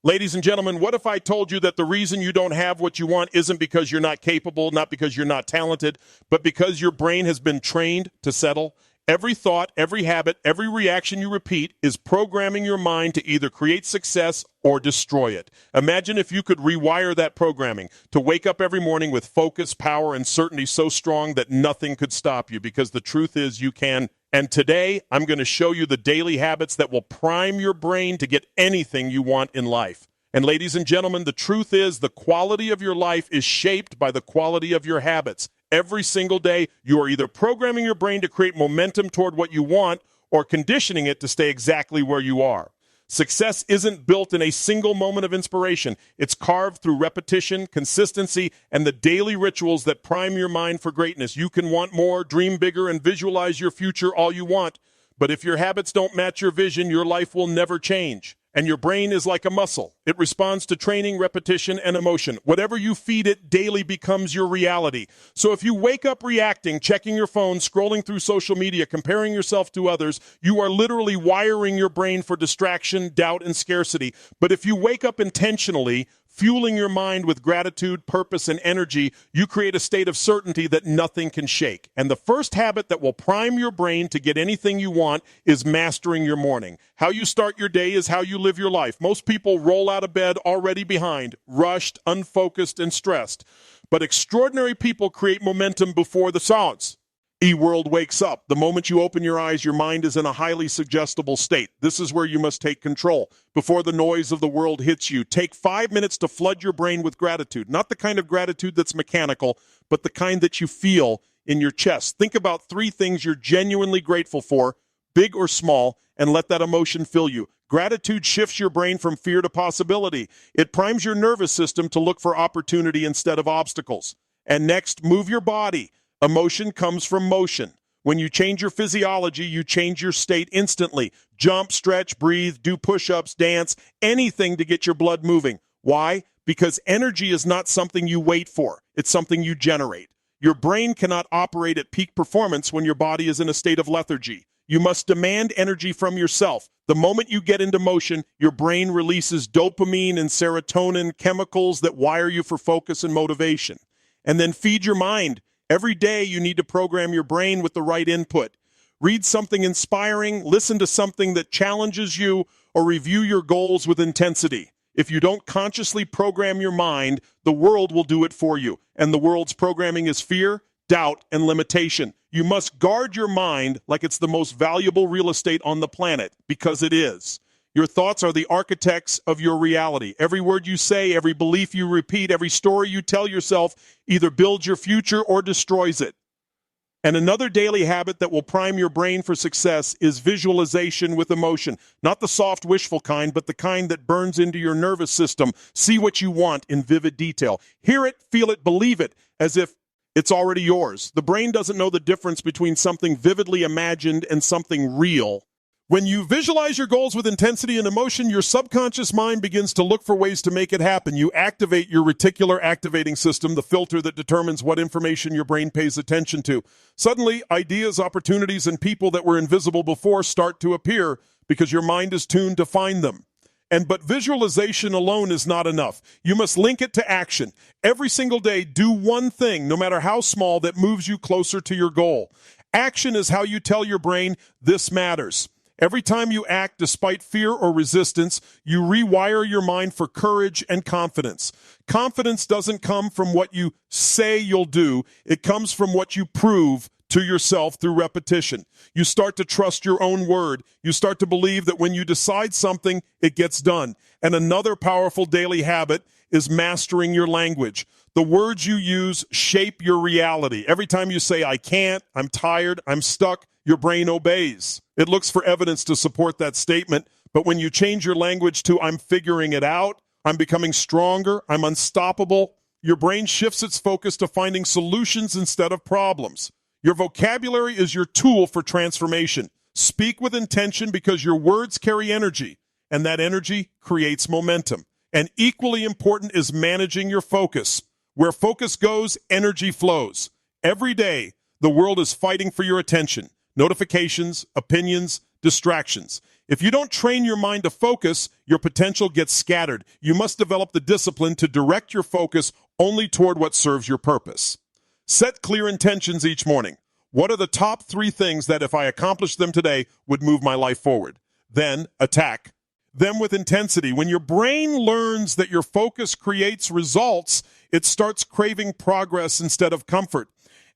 Ladies and gentlemen, what if I told you that the reason you don't have what you want isn't because you're not capable, not because you're not talented, but because your brain has been trained to settle? Every thought, every habit, every reaction you repeat is programming your mind to either create success or destroy it. Imagine if you could rewire that programming to wake up every morning with focus, power, and certainty so strong that nothing could stop you, because the truth is you can. And today, I'm going to show you the daily habits that will prime your brain to get anything you want in life. And ladies and gentlemen, the truth is the quality of your life is shaped by the quality of your habits. Every single day, you are either programming your brain to create momentum toward what you want or conditioning it to stay exactly where you are. Success isn't built in a single moment of inspiration. It's carved through repetition, consistency, and the daily rituals that prime your mind for greatness. You can want more, dream bigger, and visualize your future all you want. But if your habits don't match your vision, your life will never change. And your brain is like a muscle. It responds to training, repetition, and emotion. Whatever you feed it daily becomes your reality. So if you wake up reacting, checking your phone, scrolling through social media, comparing yourself to others, you are literally wiring your brain for distraction, doubt, and scarcity. But if you wake up intentionally, fueling your mind with gratitude, purpose, and energy, you create a state of certainty that nothing can shake. And the first habit that will prime your brain to get anything you want is mastering your morning. How you start your day is how you live your life. Most people roll out of bed already behind, rushed, unfocused, and stressed. But extraordinary people create momentum before the sounds. E-world wakes up. The moment you open your eyes, your mind is in a highly suggestible state. This is where you must take control. Before the noise of the world hits you, take 5 minutes to flood your brain with gratitude. Not the kind of gratitude that's mechanical, but the kind that you feel in your chest. Think about 3 things you're genuinely grateful for, big or small, and let that emotion fill you. Gratitude shifts your brain from fear to possibility. It primes your nervous system to look for opportunity instead of obstacles. And next, move your body. Emotion comes from motion. When you change your physiology, you change your state instantly. Jump, stretch, breathe, do push-ups, dance, anything to get your blood moving. Why? Because energy is not something you wait for. It's something you generate. Your brain cannot operate at peak performance when your body is in a state of lethargy. You must demand energy from yourself. The moment you get into motion, your brain releases dopamine and serotonin, chemicals that wire you for focus and motivation. And then feed your mind. Every day you need to program your brain with the right input. Read something inspiring, listen to something that challenges you, or review your goals with intensity. If you don't consciously program your mind, the world will do it for you. And the world's programming is fear, doubt, and limitation. You must guard your mind like it's the most valuable real estate on the planet, because it is. Your thoughts are the architects of your reality. Every word you say, every belief you repeat, every story you tell yourself either builds your future or destroys it. And another daily habit that will prime your brain for success is visualization with emotion. Not the soft, wishful kind, but the kind that burns into your nervous system. See what you want in vivid detail. Hear it, feel it, believe it, as if it's already yours. The brain doesn't know the difference between something vividly imagined and something real. When you visualize your goals with intensity and emotion, your subconscious mind begins to look for ways to make it happen. You activate your reticular activating system, the filter that determines what information your brain pays attention to. Suddenly, ideas, opportunities, and people that were invisible before start to appear because your mind is tuned to find them. But visualization alone is not enough. You must link it to action. Every single day, do one thing, no matter how small, that moves you closer to your goal. Action is how you tell your brain, this matters. Every time you act despite fear or resistance, you rewire your mind for courage and confidence. Confidence doesn't come from what you say you'll do. It comes from what you prove to yourself through repetition. You start to trust your own word. You start to believe that when you decide something, it gets done. And another powerful daily habit is mastering your language. The words you use shape your reality. Every time you say, I can't, I'm tired, I'm stuck, your brain obeys. It looks for evidence to support that statement, but when you change your language to I'm figuring it out, I'm becoming stronger, I'm unstoppable, your brain shifts its focus to finding solutions instead of problems. Your vocabulary is your tool for transformation. Speak with intention because your words carry energy, and that energy creates momentum. And equally important is managing your focus. Where focus goes, energy flows. Every day, the world is fighting for your attention. Notifications, opinions, distractions. If you don't train your mind to focus, your potential gets scattered. You must develop the discipline to direct your focus only toward what serves your purpose. Set clear intentions each morning. What are the top 3 things that if I accomplish them today would move my life forward? Then attack them with intensity. When your brain learns that your focus creates results, it starts craving progress instead of comfort.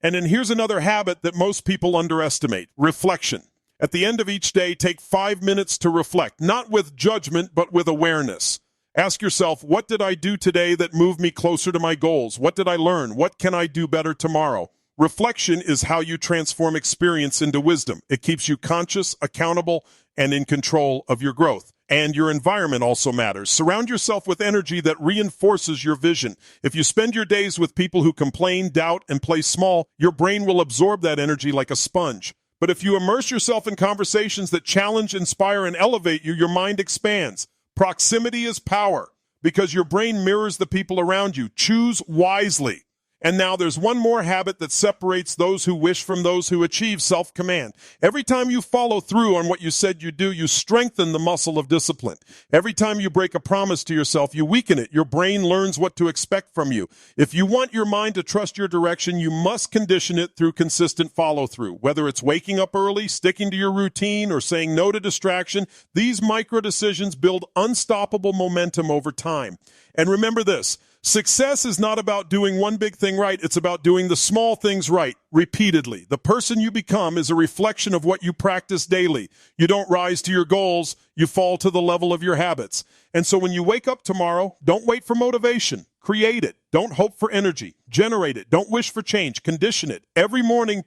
And then here's another habit that most people underestimate: reflection. At the end of each day, take 5 minutes to reflect, not with judgment, but with awareness. Ask yourself, what did I do today that moved me closer to my goals? What did I learn? What can I do better tomorrow? Reflection is how you transform experience into wisdom. It keeps you conscious, accountable, and in control of your growth. And your environment also matters. Surround yourself with energy that reinforces your vision. If you spend your days with people who complain, doubt, and play small, your brain will absorb that energy like a sponge. But if you immerse yourself in conversations that challenge, inspire, and elevate you, your mind expands. Proximity is power because your brain mirrors the people around you. Choose wisely. And now there's one more habit that separates those who wish from those who achieve: self-command. Every time you follow through on what you said you do, you strengthen the muscle of discipline. Every time you break a promise to yourself, you weaken it. Your brain learns what to expect from you. If you want your mind to trust your direction, you must condition it through consistent follow-through. Whether it's waking up early, sticking to your routine, or saying no to distraction, these micro decisions build unstoppable momentum over time. And remember this: success is not about doing one big thing right. It's about doing the small things right, repeatedly. The person you become is a reflection of what you practice daily. You don't rise to your goals. You fall to the level of your habits. And so when you wake up tomorrow, don't wait for motivation. Create it. Don't hope for energy. Generate it. Don't wish for change. Condition it. Every morning,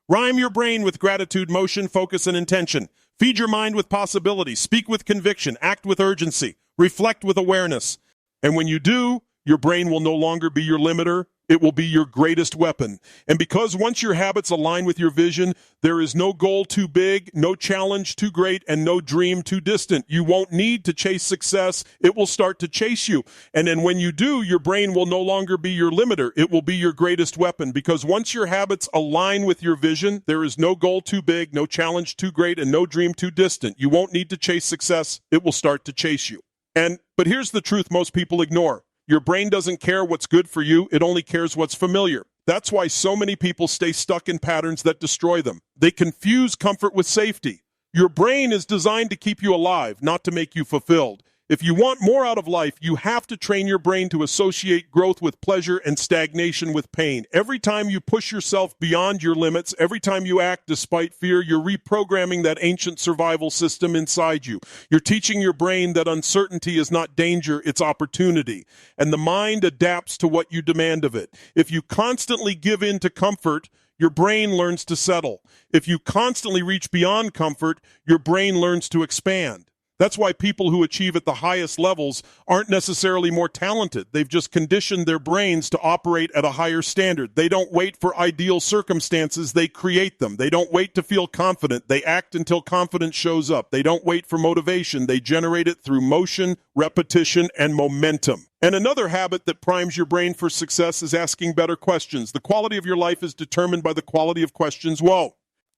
rhyme your brain with gratitude, motion, focus, and intention. Feed your mind with possibility. Speak with conviction. Act with urgency. Reflect with awareness. And when you do, your brain will no longer be your limiter. It will be your greatest weapon. And because once your habits align with your vision, there is no goal too big, no challenge too great, and no dream too distant. You won't need to chase success. It will start to chase you. And then when you do, your brain will no longer be your limiter. It will be your greatest weapon. Because once your habits align with your vision, there is no goal too big, no challenge too great, and no dream too distant. You won't need to chase success. It will start to chase you. But here's the truth most people ignore. Your brain doesn't care what's good for you. It only cares what's familiar. That's why so many people stay stuck in patterns that destroy them. They confuse comfort with safety. Your brain is designed to keep you alive, not to make you fulfilled. If you want more out of life, you have to train your brain to associate growth with pleasure and stagnation with pain. Every time you push yourself beyond your limits, every time you act despite fear, you're reprogramming that ancient survival system inside you. You're teaching your brain that uncertainty is not danger, it's opportunity. And the mind adapts to what you demand of it. If you constantly give in to comfort, your brain learns to settle. If you constantly reach beyond comfort, your brain learns to expand. That's why people who achieve at the highest levels aren't necessarily more talented. They've just conditioned their brains to operate at a higher standard. They don't wait for ideal circumstances. They create them. They don't wait to feel confident. They act until confidence shows up. They don't wait for motivation. They generate it through motion, repetition, and momentum. And another habit that primes your brain for success is asking better questions. The quality of your life is determined by the quality of questions.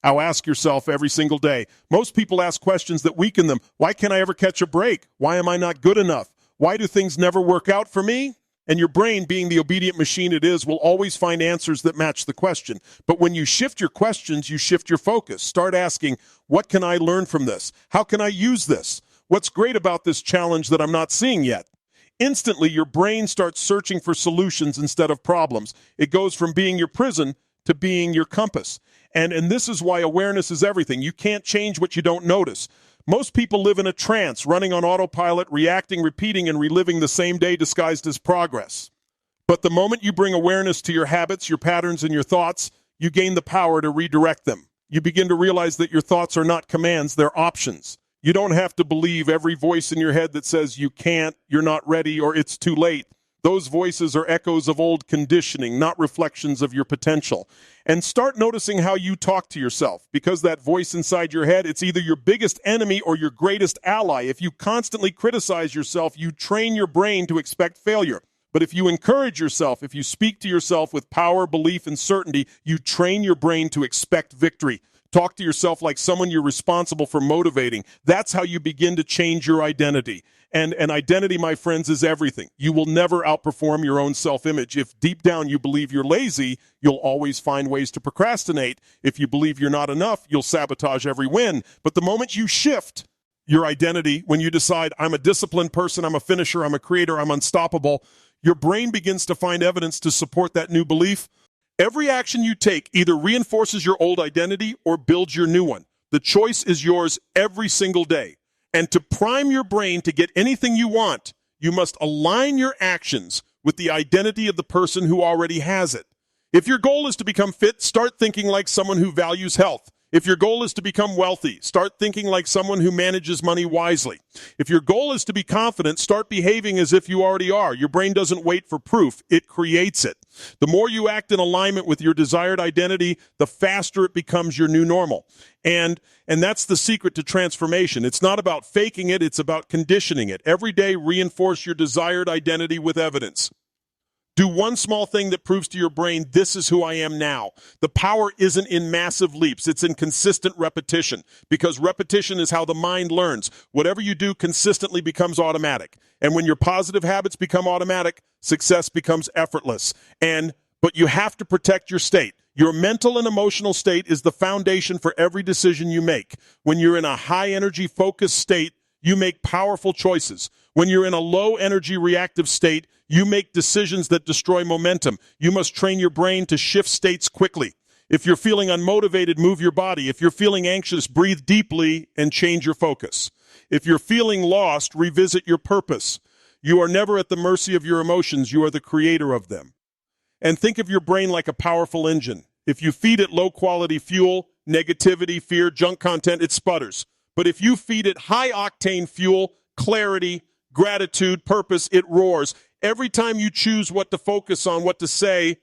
I'll ask yourself every single day. Most people ask questions that weaken them. Why can't I ever catch a break? Why am I not good enough? Why do things never work out for me? And your brain, being the obedient machine it is, will always find answers that match the question. But when you shift your questions, you shift your focus. Start asking, what can I learn from this? How can I use this? What's great about this challenge that I'm not seeing yet? Instantly, your brain starts searching for solutions instead of problems. It goes from being your prison to being your compass. And this is why awareness is everything. You can't change what you don't notice. Most people live in a trance, running on autopilot, reacting, repeating, and reliving the same day disguised as progress. But the moment you bring awareness to your habits, your patterns, and your thoughts, you gain the power to redirect them. You begin to realize that your thoughts are not commands, they're options. You don't have to believe every voice in your head that says you can't, you're not ready, or it's too late. Those voices are echoes of old conditioning, not reflections of your potential. And start noticing how you talk to yourself, because that voice inside your head, it's either your biggest enemy or your greatest ally. If you constantly criticize yourself, you train your brain to expect failure. But if you encourage yourself, if you speak to yourself with power, belief, and certainty, you train your brain to expect victory. Talk to yourself like someone you're responsible for motivating. That's how you begin to change your identity. And identity, my friends, is everything. You will never outperform your own self-image. If deep down you believe you're lazy, you'll always find ways to procrastinate. If you believe you're not enough, you'll sabotage every win. But the moment you shift your identity, when you decide, I'm a disciplined person, I'm a finisher, I'm a creator, I'm unstoppable, your brain begins to find evidence to support that new belief. Every action you take either reinforces your old identity or builds your new one. The choice is yours every single day. And to prime your brain to get anything you want, you must align your actions with the identity of the person who already has it. If your goal is to become fit, start thinking like someone who values health. If your goal is to become wealthy, start thinking like someone who manages money wisely. If your goal is to be confident, start behaving as if you already are. Your brain doesn't wait for proof, it creates it. The more you act in alignment with your desired identity, the faster it becomes your new normal. And that's the secret to transformation. It's not about faking it, it's about conditioning it. Every day, reinforce your desired identity with evidence. Do one small thing that proves to your brain, this is who I am now. The power isn't in massive leaps. It's in consistent repetition, because repetition is how the mind learns. Whatever you do consistently becomes automatic. And when your positive habits become automatic, success becomes effortless. But you have to protect your state. Your mental and emotional state is the foundation for every decision you make. When you're in a high-energy focused state, you make powerful choices. When you're in a low-energy reactive state, you make decisions that destroy momentum. You must train your brain to shift states quickly. If you're feeling unmotivated, move your body. If you're feeling anxious, breathe deeply and change your focus. If you're feeling lost, revisit your purpose. You are never at the mercy of your emotions. You are the creator of them. And think of your brain like a powerful engine. If you feed it low-quality fuel, negativity, fear, junk content, it sputters. But if you feed it high-octane fuel, clarity, gratitude, purpose, it roars. Every time you choose what to focus on, what to say,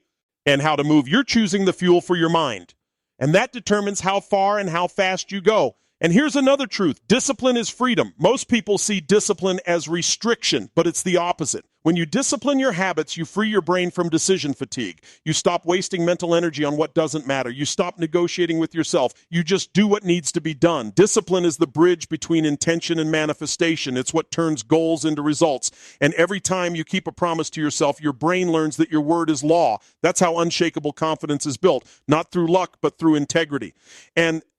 and how to move, you're choosing the fuel for your mind. And that determines how far and how fast you go. And here's another truth. Discipline is freedom. Most people see discipline as restriction, but it's the opposite. When you discipline your habits, you free your brain from decision fatigue. You stop wasting mental energy on what doesn't matter. You stop negotiating with yourself. You just do what needs to be done. Discipline is the bridge between intention and manifestation. It's what turns goals into results. And every time you keep a promise to yourself, your brain learns that your word is law. That's how unshakable confidence is built. Not through luck, but through integrity.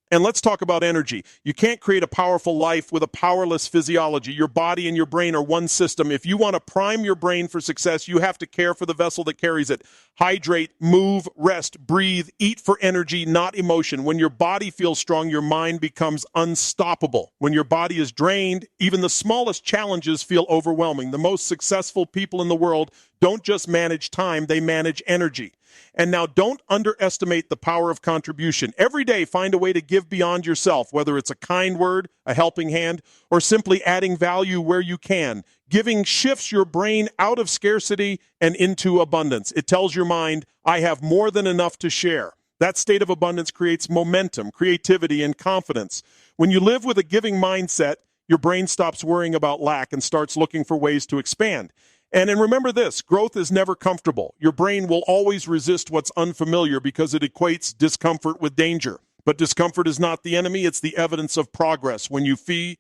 And let's talk about energy. You can't create a powerful life with a powerless physiology. Your body and your brain are one system. If you want to prime your brain for success, you have to care for the vessel that carries it. Hydrate, move, rest, breathe, eat for energy, not emotion. When your body feels strong, your mind becomes unstoppable. When your body is drained, even the smallest challenges feel overwhelming. The most successful people in the world don't just manage time, they manage energy. And now don't underestimate the power of contribution. Every day, find a way to give beyond yourself, whether it's a kind word, a helping hand, or simply adding value where you can. Giving shifts your brain out of scarcity and into abundance. It tells your mind, I have more than enough to share. That state of abundance creates momentum, creativity, and confidence. When you live with a giving mindset, your brain stops worrying about lack and starts looking for ways to expand. And remember this, growth is never comfortable. Your brain will always resist what's unfamiliar because it equates discomfort with danger. But discomfort is not the enemy, it's the evidence of progress. When you feel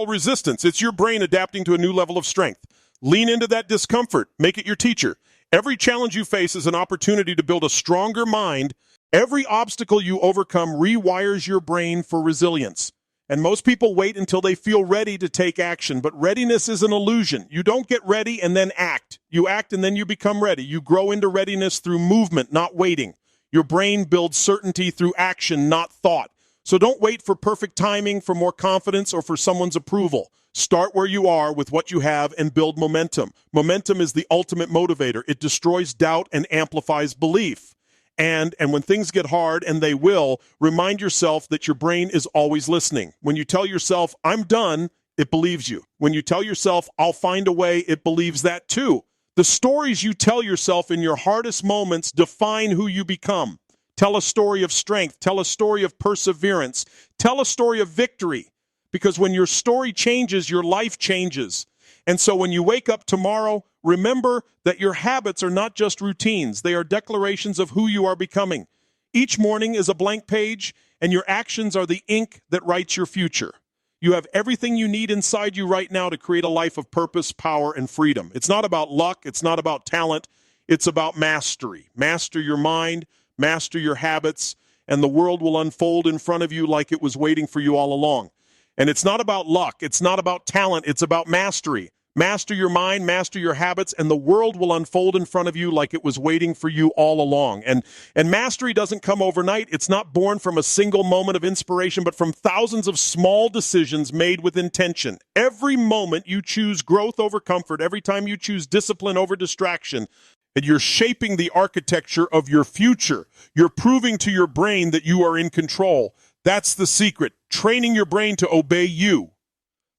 resistance, it's your brain adapting to a new level of strength. Lean into that discomfort, make it your teacher. Every challenge you face is an opportunity to build a stronger mind. Every obstacle you overcome rewires your brain for resilience. And most people wait until they feel ready to take action, but readiness is an illusion. You don't get ready and then act. You act and then you become ready. You grow into readiness through movement, not waiting. Your brain builds certainty through action, not thought. So don't wait for perfect timing, for more confidence, or for someone's approval. Start where you are with what you have and build momentum. Momentum is the ultimate motivator. It destroys doubt and amplifies belief. And when things get hard, and they will, remind yourself that your brain is always listening. When you tell yourself, I'm done, it believes you. When you tell yourself, I'll find a way, it believes that too. The stories you tell yourself in your hardest moments define who you become. Tell a story of strength. Tell a story of perseverance. Tell a story of victory. Because when your story changes, your life changes. And so when you wake up tomorrow, remember that your habits are not just routines. They are declarations of who you are becoming. Each morning is a blank page, and your actions are the ink that writes your future. You have everything you need inside you right now to create a life of purpose, power, and freedom. It's not about luck. It's not about talent. It's about mastery. Master your mind, master your habits, and the world will unfold in front of you like it was waiting for you all along. And it's not about luck. It's not about talent. It's about mastery. Master your mind, master your habits, and the world will unfold in front of you like it was waiting for you all along. And mastery doesn't come overnight. It's not born from a single moment of inspiration, but from thousands of small decisions made with intention. Every moment you choose growth over comfort, every time you choose discipline over distraction, and you're shaping the architecture of your future. You're proving to your brain that you are in control. That's the secret. Training your brain to obey you.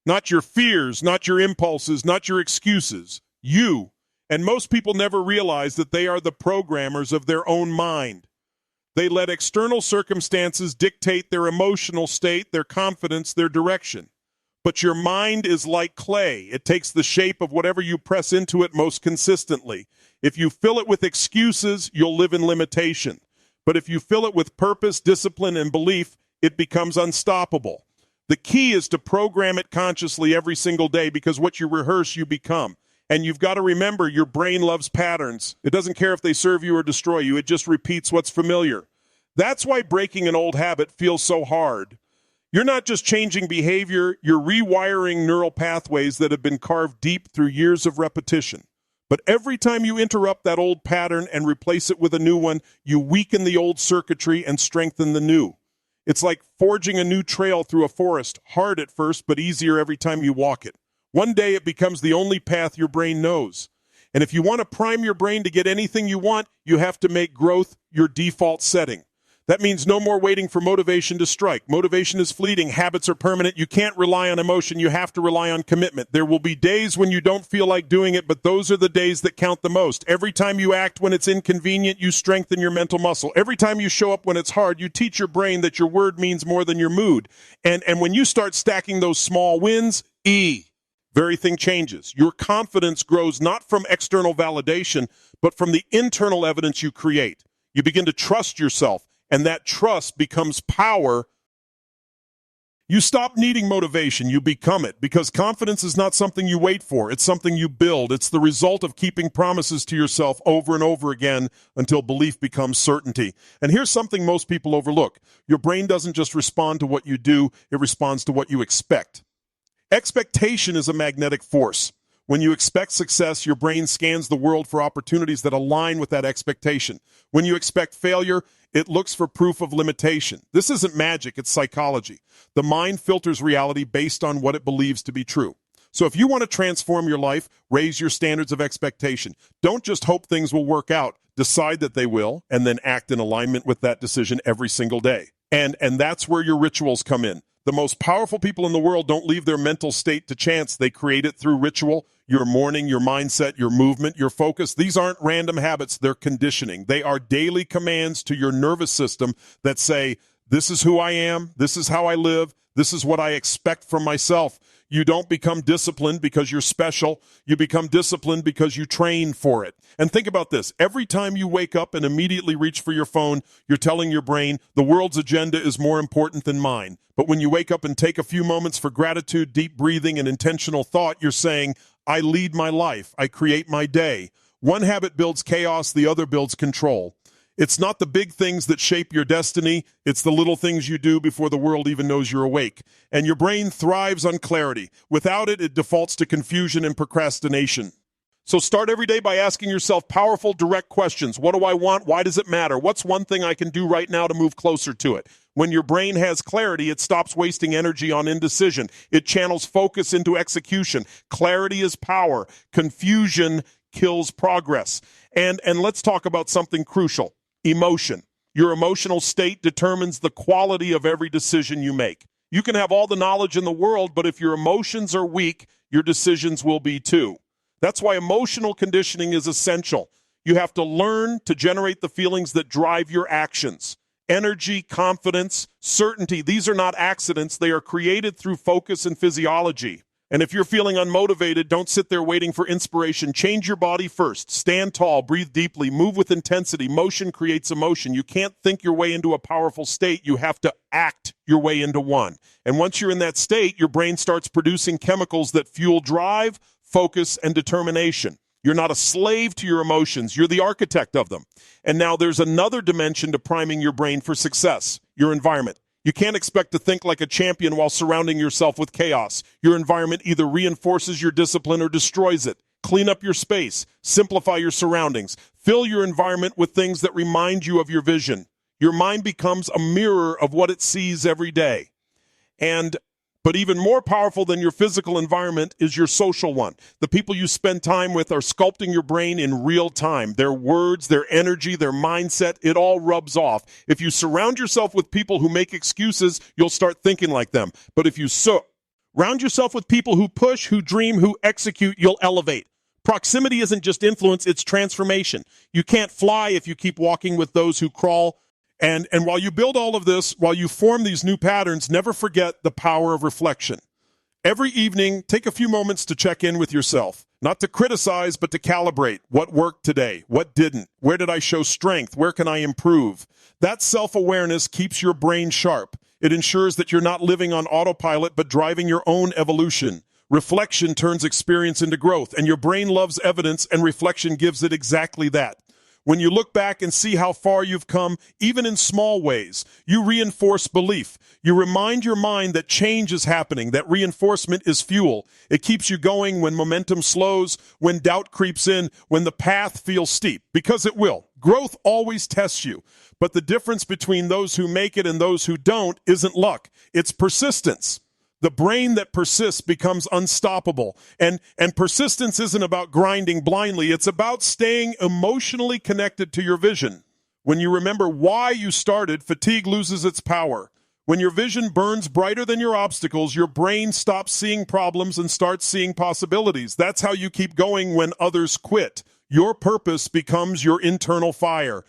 Not your fears, not your impulses, not your excuses. You. And most people never realize that they are the programmers of their own mind. They let external circumstances dictate their emotional state, their confidence, their direction. But your mind is like clay. It takes the shape of whatever you press into it most consistently. If you fill it with excuses, you'll live in limitation. But if you fill it with purpose, discipline, and belief, it becomes unstoppable. The key is to program it consciously every single day, because what you rehearse, you become. And you've got to remember, your brain loves patterns. It doesn't care if they serve you or destroy you. It just repeats what's familiar. That's why breaking an old habit feels so hard. You're not just changing behavior, you're rewiring neural pathways that have been carved deep through years of repetition. But every time you interrupt that old pattern and replace it with a new one, you weaken the old circuitry and strengthen the new. It's like forging a new trail through a forest, hard at first, but easier every time you walk it. One day it becomes the only path your brain knows. And if you want to prime your brain to get anything you want, you have to make growth your default setting. That means no more waiting for motivation to strike. Motivation is fleeting. Habits are permanent. You can't rely on emotion. You have to rely on commitment. There will be days when you don't feel like doing it, but those are the days that count the most. Every time you act when it's inconvenient, you strengthen your mental muscle. Every time you show up when it's hard, you teach your brain that your word means more than your mood. And when you start stacking those small wins, very thing changes. Your confidence grows not from external validation, but from the internal evidence you create. You begin to trust yourself. And that trust becomes power. You stop needing motivation, you become it, because confidence is not something you wait for. It's something you build. It's the result of keeping promises to yourself over and over again until belief becomes certainty. And here's something most people overlook. Your brain doesn't just respond to what you do, it responds to what you expect. Expectation is a magnetic force. When you expect success, your brain scans the world for opportunities that align with that expectation. When you expect failure, it looks for proof of limitation. This isn't magic, it's psychology. The mind filters reality based on what it believes to be true. So if you want to transform your life, raise your standards of expectation. Don't just hope things will work out. Decide that they will, and then act in alignment with that decision every single day. And that's where your rituals come in. The most powerful people in the world don't leave their mental state to chance. They create it through ritual. Your morning, your mindset, your movement, your focus. These aren't random habits. They're conditioning. They are daily commands to your nervous system that say, this is who I am. This is how I live. This is what I expect from myself. You don't become disciplined because you're special. You become disciplined because you train for it. And think about this. Every time you wake up and immediately reach for your phone, you're telling your brain, the world's agenda is more important than mine. But when you wake up and take a few moments for gratitude, deep breathing, and intentional thought, you're saying, I lead my life. I create my day. One habit builds chaos. The other builds control. It's not the big things that shape your destiny. It's the little things you do before the world even knows you're awake. And your brain thrives on clarity. Without it, it defaults to confusion and procrastination. So start every day by asking yourself powerful, direct questions. What do I want? Why does it matter? What's one thing I can do right now to move closer to it? When your brain has clarity, it stops wasting energy on indecision. It channels focus into execution. Clarity is power. Confusion kills progress. And let's talk about something crucial. Emotion. Your emotional state determines the quality of every decision you make. You can have all the knowledge in the world, but if your emotions are weak, your decisions will be too. That's why emotional conditioning is essential. You have to learn to generate the feelings that drive your actions. Energy, confidence, certainty, these are not accidents. They are created through focus and physiology. And if you're feeling unmotivated, don't sit there waiting for inspiration. Change your body first. Stand tall, breathe deeply, move with intensity. Motion creates emotion. You can't think your way into a powerful state. You have to act your way into one. And once you're in that state, your brain starts producing chemicals that fuel drive, focus, and determination. You're not a slave to your emotions. You're the architect of them. And now there's another dimension to priming your brain for success, your environment. You can't expect to think like a champion while surrounding yourself with chaos. Your environment either reinforces your discipline or destroys it. Clean up your space. Simplify your surroundings. Fill your environment with things that remind you of your vision. Your mind becomes a mirror of what it sees every day. But even more powerful than your physical environment is your social one. The people you spend time with are sculpting your brain in real time. Their words, their energy, their mindset, it all rubs off. If you surround yourself with people who make excuses, you'll start thinking like them. But if you surround yourself with people who push, who dream, who execute, you'll elevate. Proximity isn't just influence, it's transformation. You can't fly if you keep walking with those who crawl. And while you build all of this, while you form these new patterns, never forget the power of reflection. Every evening, take a few moments to check in with yourself. Not to criticize, but to calibrate. What worked today? What didn't? Where did I show strength? Where can I improve? That self-awareness keeps your brain sharp. It ensures that you're not living on autopilot, but driving your own evolution. Reflection turns experience into growth, and your brain loves evidence, and reflection gives it exactly that. When you look back and see how far you've come, even in small ways, you reinforce belief. You remind your mind that change is happening, that reinforcement is fuel. It keeps you going when momentum slows, when doubt creeps in, when the path feels steep, because it will. Growth always tests you. But the difference between those who make it and those who don't isn't luck. It's persistence. The brain that persists becomes unstoppable. And persistence isn't about grinding blindly. It's about staying emotionally connected to your vision. When you remember why you started, fatigue loses its power. When your vision burns brighter than your obstacles, your brain stops seeing problems and starts seeing possibilities. That's how you keep going when others quit. Your purpose becomes your internal fire.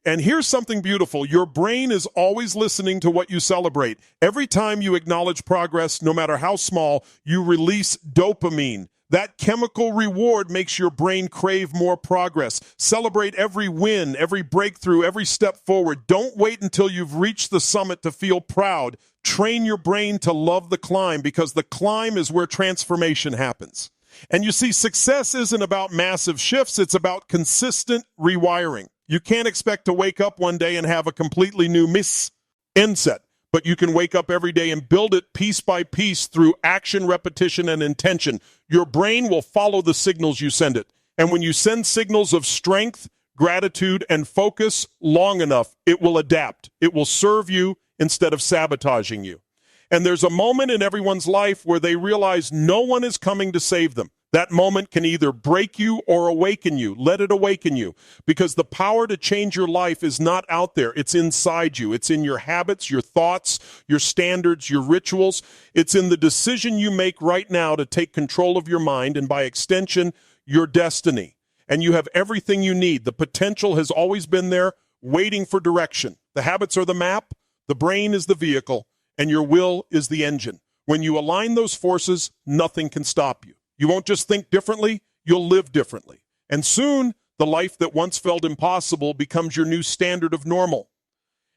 And here's something beautiful. Your brain is always listening to what you celebrate. Every time you acknowledge progress, no matter how small, you release dopamine. That chemical reward makes your brain crave more progress. Celebrate every win, every breakthrough, every step forward. Don't wait until you've reached the summit to feel proud. Train your brain to love the climb, because the climb is where transformation happens. And you see, success isn't about massive shifts. It's about consistent rewiring. You can't expect to wake up one day and have a completely new mindset, but you can wake up every day and build it piece by piece through action, repetition, and intention. Your brain will follow the signals you send it. And when you send signals of strength, gratitude, and focus long enough, it will adapt. It will serve you instead of sabotaging you. And there's a moment in everyone's life where they realize no one is coming to save them. That moment can either break you or awaken you. Let it awaken you, because the power to change your life is not out there. It's inside you. It's in your habits, your thoughts, your standards, your rituals. It's in the decision you make right now to take control of your mind and, by extension, your destiny. And you have everything you need. The potential has always been there, waiting for direction. The habits are the map, the brain is the vehicle, and your will is the engine. When you align those forces, nothing can stop you. You won't just think differently, you'll live differently. And soon, the life that once felt impossible becomes your new standard of normal.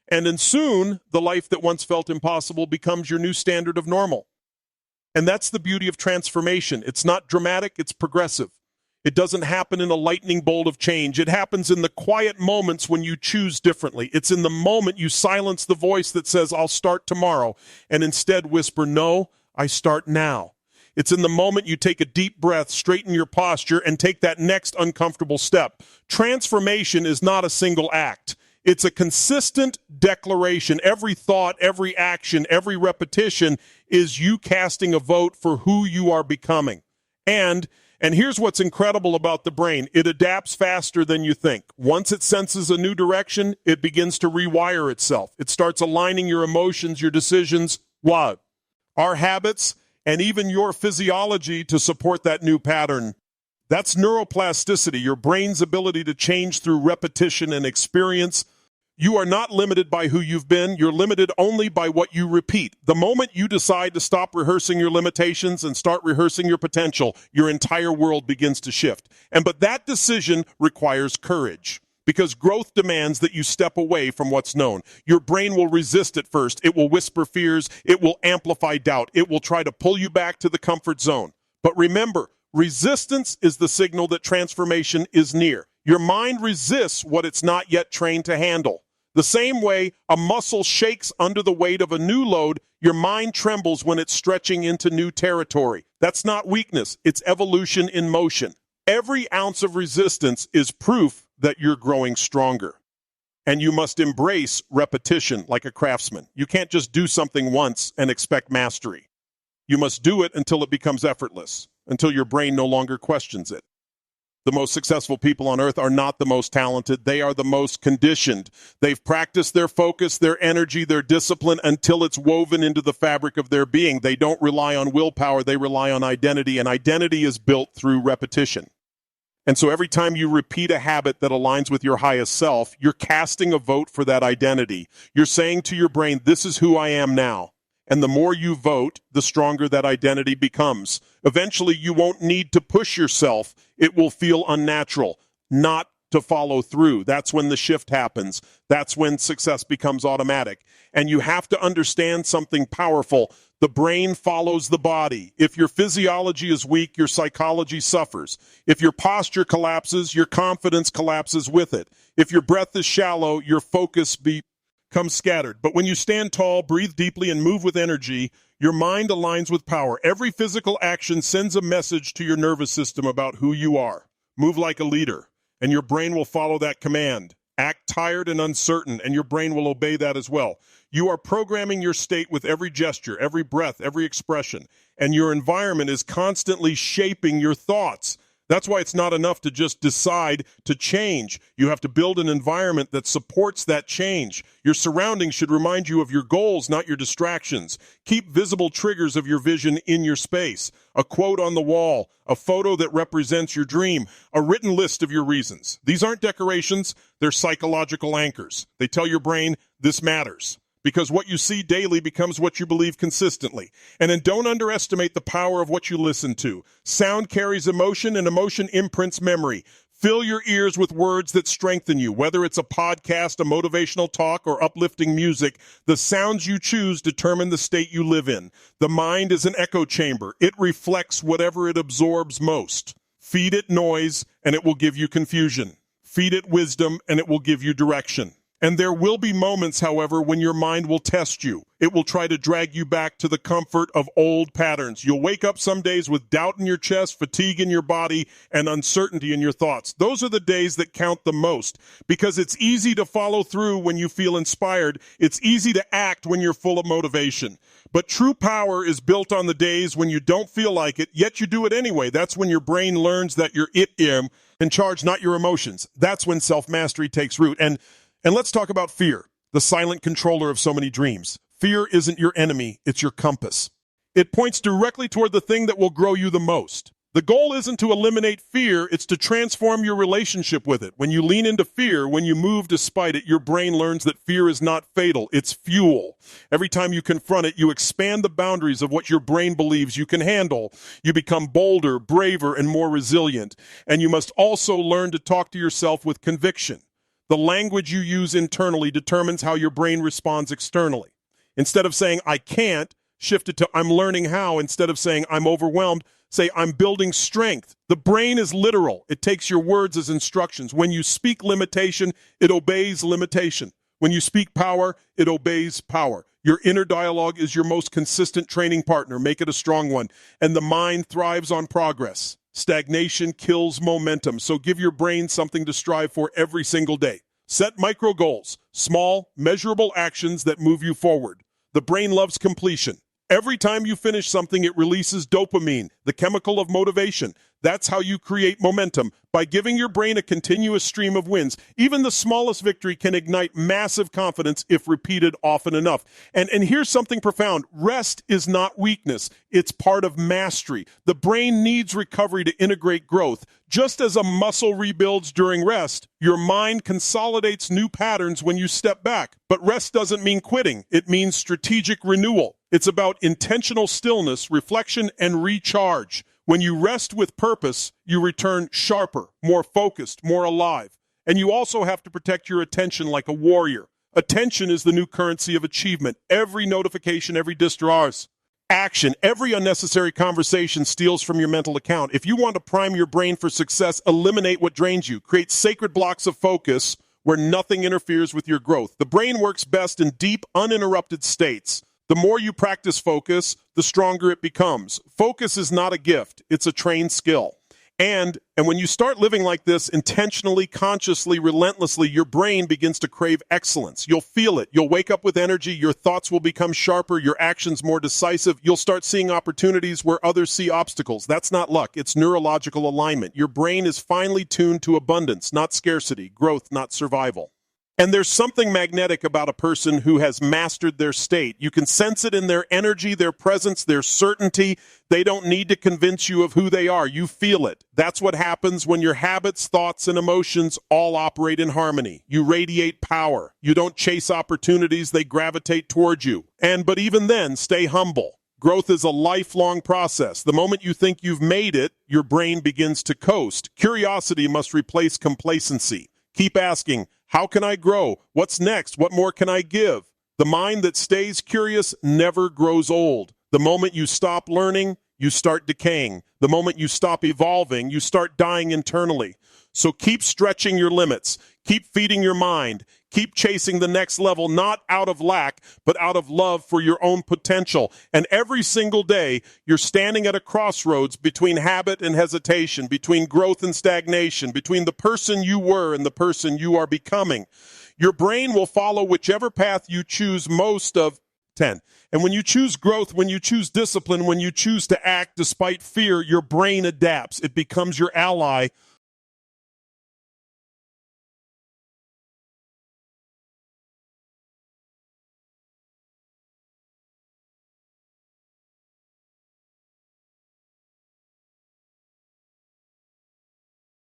And soon, the life that once felt impossible becomes your new standard of normal. And that's the beauty of transformation. It's not dramatic, it's progressive. It doesn't happen in a lightning bolt of change. It happens in the quiet moments when you choose differently. It's in the moment you silence the voice that says, I'll start tomorrow, and instead whisper, no, I start now. It's in the moment you take a deep breath, straighten your posture, and take that next uncomfortable step. Transformation is not a single act. It's a consistent declaration. Every thought, every action, every repetition is you casting a vote for who you are becoming. And here's what's incredible about the brain. It adapts faster than you think. Once it senses a new direction, it begins to rewire itself. It starts aligning your emotions, your decisions, our habits, and even your physiology to support that new pattern. That's neuroplasticity, your brain's ability to change through repetition and experience. You are not limited by who you've been. You're limited only by what you repeat. The moment you decide to stop rehearsing your limitations and start rehearsing your potential, your entire world begins to shift. But that decision requires courage, because growth demands that you step away from what's known. Your brain will resist at first. It will whisper fears. It will amplify doubt. It will try to pull you back to the comfort zone. But remember, resistance is the signal that transformation is near. Your mind resists what it's not yet trained to handle. The same way a muscle shakes under the weight of a new load, your mind trembles when it's stretching into new territory. That's not weakness. It's evolution in motion. Every ounce of resistance is proof that you're growing stronger. And you must embrace repetition like a craftsman. You can't just do something once and expect mastery. You must do it until it becomes effortless, until your brain no longer questions it. The most successful people on earth are not the most talented. They are the most conditioned. They've practiced their focus, their energy, their discipline until it's woven into the fabric of their being. They don't rely on willpower. They rely on identity, and identity is built through repetition. And so every time you repeat a habit that aligns with your highest self, you're casting a vote for that identity. You're saying to your brain, this is who I am now. And the more you vote, the stronger that identity becomes. Eventually, you won't need to push yourself. It will feel unnatural not to follow through. That's when the shift happens. That's when success becomes automatic. And you have to understand something powerful. The brain follows the body. If your physiology is weak, your psychology suffers. If your posture collapses, your confidence collapses with it. If your breath is shallow, your focus becomes scattered. But when you stand tall, breathe deeply, and move with energy, your mind aligns with power. Every physical action sends a message to your nervous system about who you are. Move like a leader, and your brain will follow that command. Act tired and uncertain, and your brain will obey that as well. You are programming your state with every gesture, every breath, every expression, and your environment is constantly shaping your thoughts. That's why it's not enough to just decide to change. You have to build an environment that supports that change. Your surroundings should remind you of your goals, not your distractions. Keep visible triggers of your vision in your space. A quote on the wall, a photo that represents your dream, a written list of your reasons. These aren't decorations, they're psychological anchors. They tell your brain, this matters. Because what you see daily becomes what you believe consistently. And then don't underestimate the power of what you listen to. Sound carries emotion, and emotion imprints memory. Fill your ears with words that strengthen you. Whether it's a podcast, a motivational talk, or uplifting music, the sounds you choose determine the state you live in. The mind is an echo chamber. It reflects whatever it absorbs most. Feed it noise, and it will give you confusion. Feed it wisdom, and it will give you direction. And there will be moments, however, when your mind will test you. It will try to drag you back to the comfort of old patterns. You'll wake up some days with doubt in your chest, fatigue in your body, and uncertainty in your thoughts. Those are the days that count the most, because it's easy to follow through when you feel inspired. It's easy to act when you're full of motivation. But true power is built on the days when you don't feel like it, yet you do it anyway. That's when your brain learns that you're in charge, not your emotions. That's when self-mastery takes root. And let's talk about fear, the silent controller of so many dreams. Fear isn't your enemy, it's your compass. It points directly toward the thing that will grow you the most. The goal isn't to eliminate fear, it's to transform your relationship with it. When you lean into fear, when you move despite it, your brain learns that fear is not fatal, it's fuel. Every time you confront it, you expand the boundaries of what your brain believes you can handle. You become bolder, braver, and more resilient. And you must also learn to talk to yourself with conviction. The language you use internally determines how your brain responds externally. Instead of saying, I can't, shift it to, I'm learning how. Instead of saying, I'm overwhelmed, say, I'm building strength. The brain is literal. It takes your words as instructions. When you speak limitation, it obeys limitation. When you speak power, it obeys power. Your inner dialogue is your most consistent training partner. Make it a strong one. And the mind thrives on progress. Stagnation kills momentum, so give your brain something to strive for every single day. Set micro goals, small, measurable actions that move you forward. The brain loves completion. Every time you finish something, it releases dopamine, the chemical of motivation. That's how you create momentum, by giving your brain a continuous stream of wins. Even the smallest victory can ignite massive confidence if repeated often enough. And here's something profound. Rest is not weakness. It's part of mastery. The brain needs recovery to integrate growth. Just as a muscle rebuilds during rest, your mind consolidates new patterns when you step back. But rest doesn't mean quitting. It means strategic renewal. It's about intentional stillness, reflection, and recharge. When you rest with purpose, you return sharper, more focused, more alive. And you also have to protect your attention like a warrior. Attention is the new currency of achievement. Every notification, every distress, action, every unnecessary conversation steals from your mental account. If you want to prime your brain for success, eliminate what drains you. Create sacred blocks of focus where nothing interferes with your growth. The brain works best in deep, uninterrupted states. The more you practice focus, the stronger it becomes. Focus is not a gift. It's a trained skill. And when you start living like this, intentionally, consciously, relentlessly, your brain begins to crave excellence. You'll feel it. You'll wake up with energy. Your thoughts will become sharper. Your actions more decisive. You'll start seeing opportunities where others see obstacles. That's not luck. It's neurological alignment. Your brain is finely tuned to abundance, not scarcity, growth, not survival. And there's something magnetic about a person who has mastered their state. You can sense it in their energy, their presence, their certainty. They don't need to convince you of who they are. You feel it. That's what happens when your habits, thoughts, and emotions all operate in harmony. You radiate power. You don't chase opportunities. They gravitate towards you. But even then, stay humble. Growth is a lifelong process. The moment you think you've made it, your brain begins to coast. Curiosity must replace complacency. Keep asking, how can I grow? What's next? What more can I give? The mind that stays curious never grows old. The moment you stop learning, you start decaying. The moment you stop evolving, you start dying internally. So keep stretching your limits. Keep feeding your mind. Keep chasing the next level, not out of lack, but out of love for your own potential. And every single day, you're standing at a crossroads between habit and hesitation, between growth and stagnation, between the person you were and the person you are becoming. Your brain will follow whichever path you choose most of 10. And when you choose growth, when you choose discipline, when you choose to act despite fear, your brain adapts. It becomes your ally,